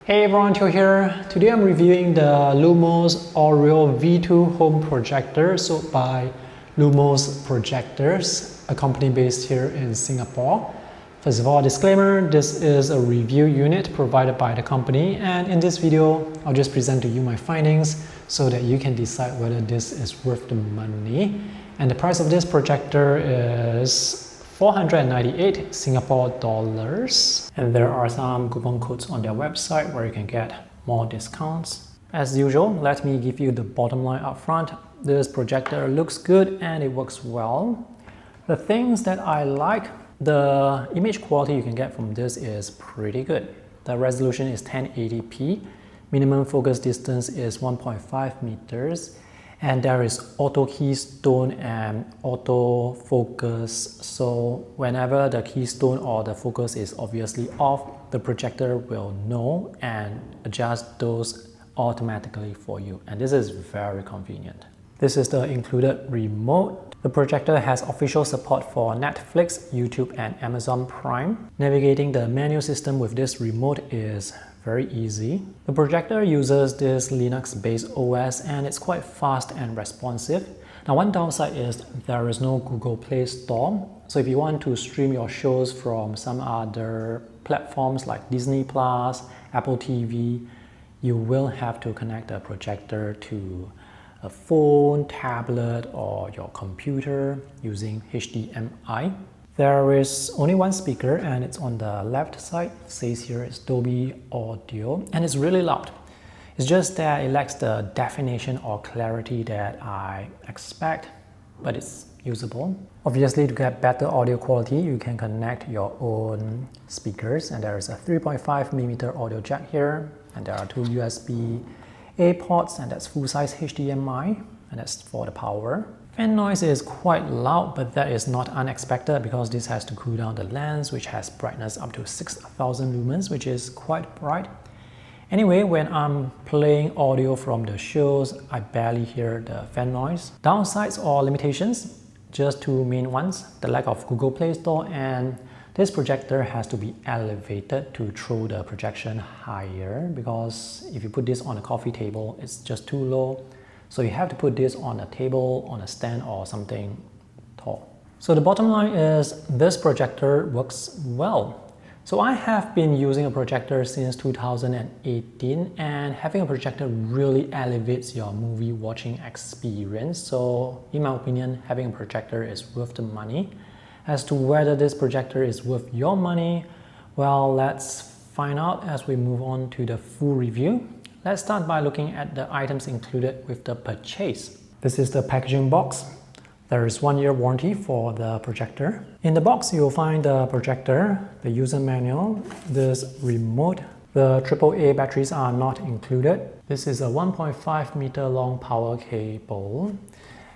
Hey everyone, Teo here. Today I'm reviewing the LUMOS AURO V2 home projector sold by LUMOS Projectors, a company based here in Singapore. First of all, disclaimer, this is a review unit provided by the company, and in this video I'll just present to you my findings so that you can decide whether this is worth the money. And the price of this projector is 498 Singapore dollars, and there are some coupon codes on their website where you can get more discounts. As usual, let me give you the bottom line up front. This projector looks good and it works well. The things that I like, the image quality you can get from this is pretty good. The resolution is 1080p, minimum focus distance is 1.5 meters, and there is auto keystone and auto focus, so whenever the keystone or the focus is obviously off, the projector will know and adjust those automatically for you, and this is very convenient. This is the included remote. The projector has official support for Netflix, YouTube and Amazon Prime. Navigating the menu system with this remote is very easy. The projector uses this Linux-based OS and it's quite fast and responsive. Now, one downside is there is no Google Play Store. So if you want to stream your shows from some other platforms like Disney+, Apple TV, you will have to connect the projector to a phone, tablet or your computer using HDMI. There is only one speaker and it's on the left side. It says here it's Dolby Audio and it's really loud. It's just that it lacks the definition or clarity that I expect, but it's usable. Obviously, to get better audio quality, you can connect your own speakers, and there is a 3.5mm audio jack here, and there are two USB-A ports, and that's full-size HDMI, and that's for the power. Fan noise is quite loud, but that is not unexpected because this has to cool down the lens, which has brightness up to 6000 lumens, which is quite bright. Anyway, when I'm playing audio from the shows, I barely hear the fan noise. Downsides or limitations, just two main ones: the lack of Google Play Store, and this projector has to be elevated to throw the projection higher, because if you put this on a coffee table, it's just too low. So you have to put this on a table, on a stand or something tall. So the bottom line is this projector works well. So I have been using a projector since 2018, and having a projector really elevates your movie watching experience. So in my opinion, having a projector is worth the money. As to whether this projector is worth your money, well, let's find out as we move on to the full review. Let's start by looking at the items included with the purchase. This is the packaging box. There is 1 year warranty for the projector. In the box, you'll find the projector, the user manual, this remote. The AAA batteries are not included. This is a 1.5 meter long power cable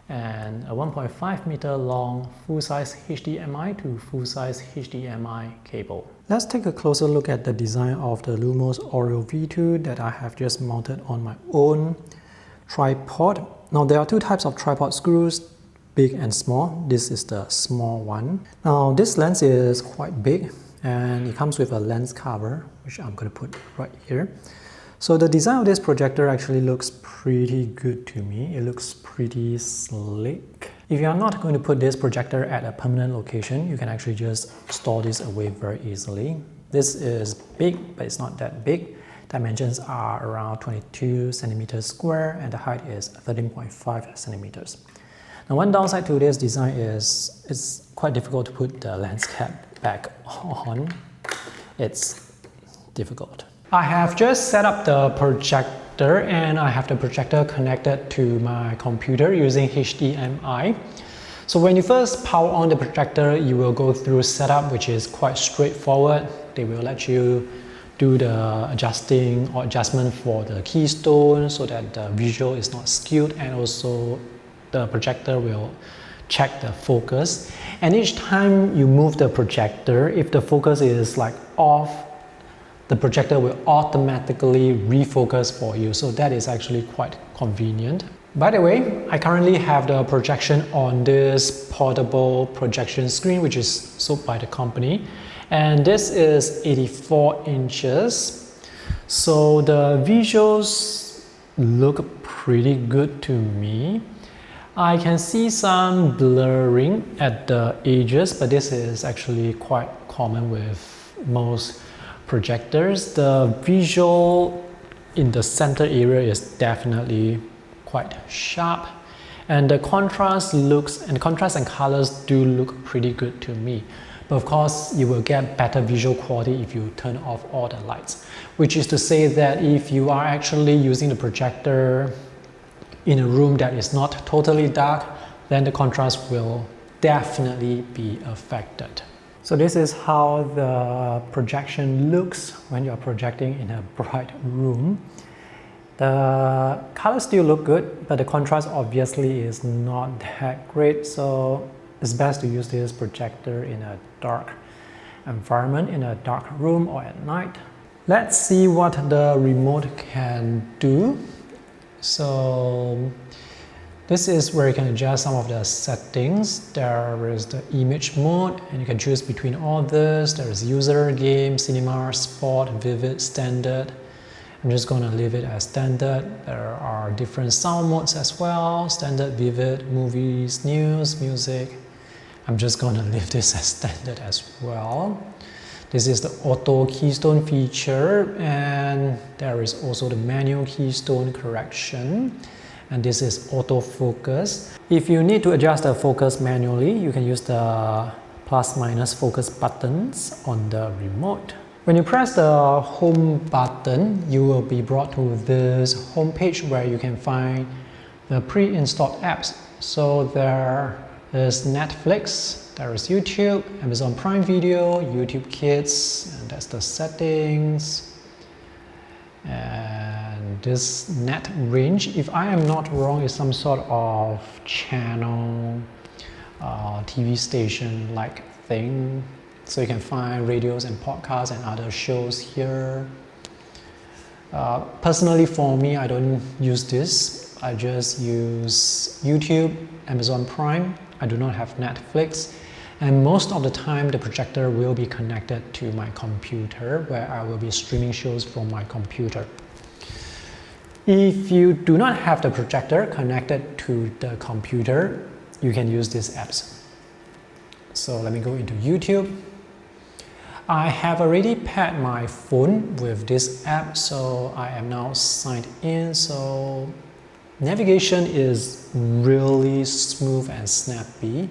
and a 1.5 meter long full-size HDMI to full-size HDMI cable. Let's take a closer look at the design of the LUMOS AURO V2 that I have just mounted on my own tripod. Now, there are two types of tripod screws, big and small. This is the small one. Now, this lens is quite big and it comes with a lens cover, which I'm going to put right here. So the design of this projector actually looks pretty good to me. It looks pretty slick. If you are not going to put this projector at a permanent location, you can actually just store this away very easily. This is big, but it's not that big. Dimensions are around 22 centimeters square and the height is 13.5 centimeters. Now, one downside to this design is it's quite difficult to put the lens cap back on. It's difficult. I have just set up the projector and I have the projector connected to my computer using HDMI. So when you first power on the projector, you will go through setup, which is quite straightforward. They will let you do the adjustment for the keystone so that the visual is not skewed, and also the projector will check the focus. And each time you move the projector, if the focus is like off, the projector will automatically refocus for you. So that is actually quite convenient. By the way, I currently have the projection on this portable projection screen, which is sold by the company. And this is 84 inches. So the visuals look pretty good to me. I can see some blurring at the edges, but this is actually quite common with most projectors. The visual in the center area is definitely quite sharp, and the contrast and colors do look pretty good to me. But of course, you will get better visual quality if you turn off all the lights, which is to say that if you are actually using the projector in a room that is not totally dark, then the contrast will definitely be affected. So this is how the projection looks when you're projecting in a bright room. The colors still look good, but the contrast obviously is not that great, so it's best to use this projector in a dark environment, in a dark room or at night. Let's see what the remote can do. So this is where you can adjust some of the settings. There is the image mode, and you can choose between all this. There is user, game, cinema, sport, vivid, standard. I'm just going to leave it as standard. There are different sound modes as well: standard, vivid, movies, news, music. I'm just going to leave this as standard as well. This is the auto keystone feature, and there is also the manual keystone correction, and this is autofocus. If you need to adjust the focus manually, you can use the plus minus focus buttons on the remote. When you press the home button, you will be brought to this home page where you can find the pre-installed apps. So there is Netflix, there is YouTube, Amazon Prime Video, YouTube Kids, and that's the settings. And this net range, if I am not wrong, is some sort of channel, TV station like thing. So you can find radios and podcasts and other shows here. Personally for me, I don't use this. I just use YouTube, Amazon Prime. I do not have Netflix. And most of the time, the projector will be connected to my computer, where I will be streaming shows from my computer. If you do not have the projector connected to the computer, you can use these apps. So let me go into YouTube. I have already paired my phone with this app, so I am now signed in. So navigation is really smooth and snappy,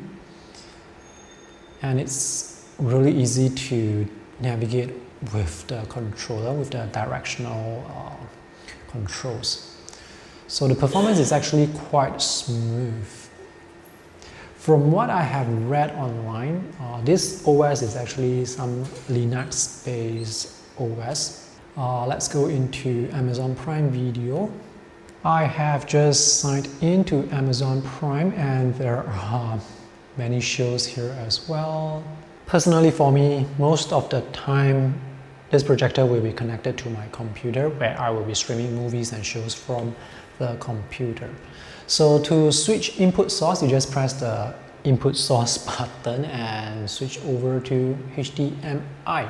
and it's really easy to navigate with the controller, with the directional controls. So the performance is actually quite smooth. From what I have read online, this OS is actually some Linux-based OS. Let's go into Amazon Prime Video. I have just signed into Amazon Prime, and there are many shows here as well. Personally for me, most of the time, this projector will be connected to my computer, where I will be streaming movies and shows from the computer. So to switch input source, you just press the input source button and switch over to HDMI.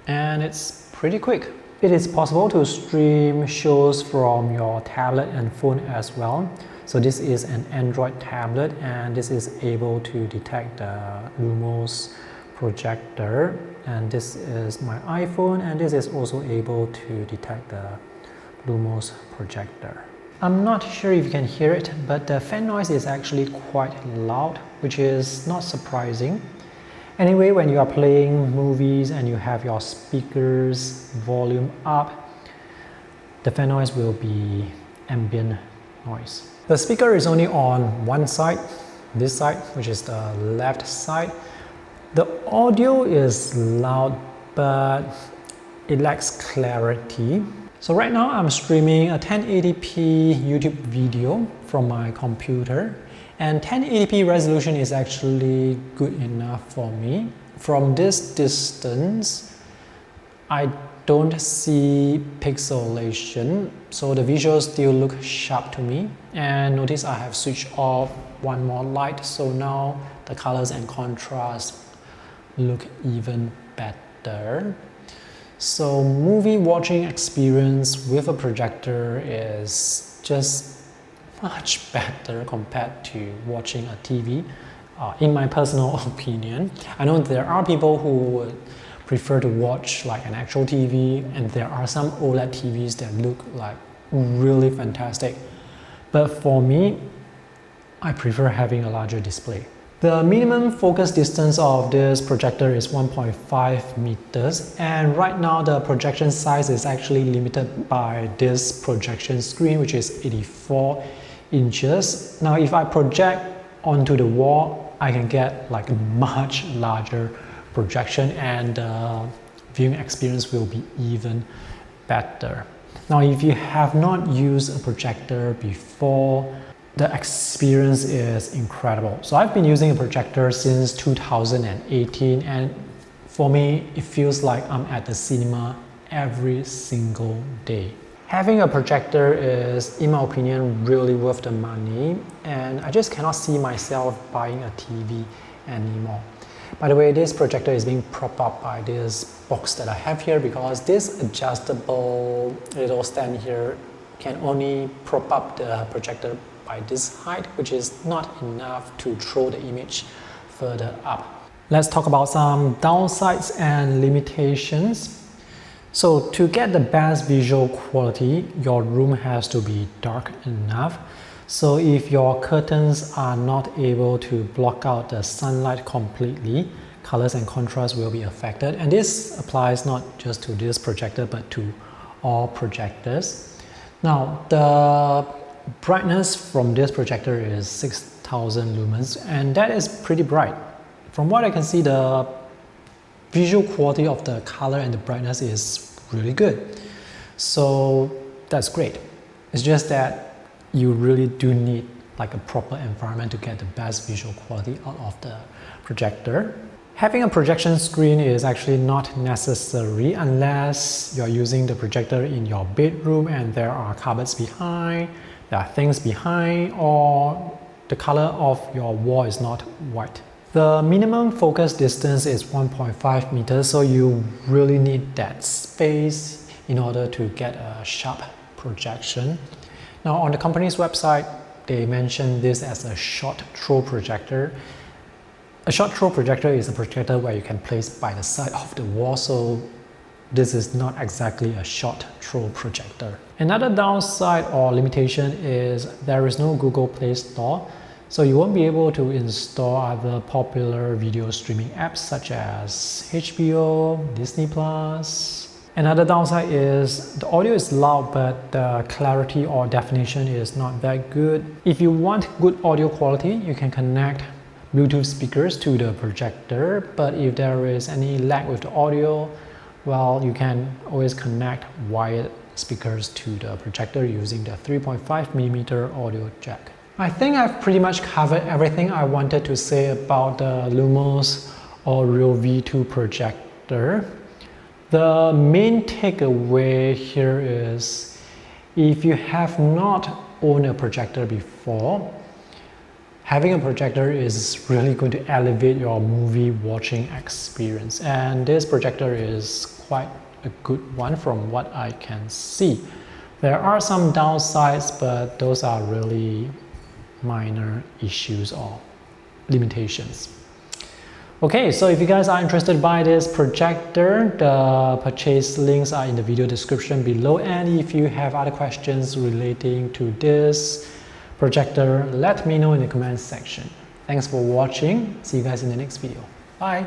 And it's pretty quick. It is possible to stream shows from your tablet and phone as well. So this is an Android tablet, and this is able to detect the LUMOS projector. And this is my iPhone, and this is also able to detect the LUMOS projector. I'm not sure if you can hear it, but the fan noise is actually quite loud, which is not surprising. Anyway, when you are playing movies and you have your speakers volume up, the fan noise will be ambient noise. The speaker is only on one side, this side, which is the left side. The audio is loud, but it lacks clarity. So right now I'm streaming a 1080p YouTube video from my computer, and 1080p resolution is actually good enough for me. From this distance, I don't see pixelation, so the visuals still look sharp to me. And notice I have switched off one more light, so now the colors and contrast look even better. So movie watching experience with a projector is just much better compared to watching a TV, in my personal opinion. I know there are people who would prefer to watch like an actual TV, and there are some OLED TVs that look like really fantastic. But for me, I prefer having a larger display. The minimum focus distance of this projector is 1.5 meters, and right now the projection size is actually limited by this projection screen, which is 84 inches. Now if I project onto the wall, I can get like a much larger projection, and the viewing experience will be even better. Now if you have not used a projector before, the experience is incredible. So I've been using a projector since 2018, and for me it feels like I'm at the cinema every single day. Having a projector is, in my opinion, really worth the money, and I just cannot see myself buying a TV anymore. By the way, this projector is being propped up by this box that I have here, because this adjustable little stand here can only prop up the projector by this height, which is not enough to throw the image further up. Let's talk about some downsides and limitations. So to get the best visual quality, your room has to be dark enough. So if your curtains are not able to block out the sunlight completely, colors and contrast will be affected. And this applies not just to this projector, but to all projectors. Now, the brightness from this projector is 6000 lumens, and that is pretty bright. From what I can see, the visual quality of the color and the brightness is really good. So that's great. It's just that you really do need like a proper environment to get the best visual quality out of the projector. Having a projection screen is actually not necessary unless you're using the projector in your bedroom and there are cupboards behind, there are things behind, or the color of your wall is not white. The minimum focus distance is 1.5 meters, so you really need that space in order to get a sharp projection. Now on the company's website, they mention this as a short throw projector. A short throw projector is a projector where you can place by the side of the wall, so this is not exactly a short throw projector. Another downside or limitation is there is no Google Play Store, so you won't be able to install other popular video streaming apps such as HBO, Disney+. Another downside is the audio is loud, but the clarity or definition is not that good. If you want good audio quality, you can connect Bluetooth speakers to the projector, but if there is any lag with the audio, well, you can always connect wired speakers to the projector using the 3.5mm audio jack. I think I've pretty much covered everything I wanted to say about the LUMOS AURO V2 projector. The main takeaway here is, if you have not owned a projector before, having a projector is really going to elevate your movie watching experience, and this projector is quite a good one from what I can see. There are some downsides, but those are really minor issues or limitations. Okay, so if you guys are interested by this projector, the purchase links are in the video description below, and if you have other questions relating to this projector, let me know in the comments section. Thanks for watching. See you guys in the next video. Bye!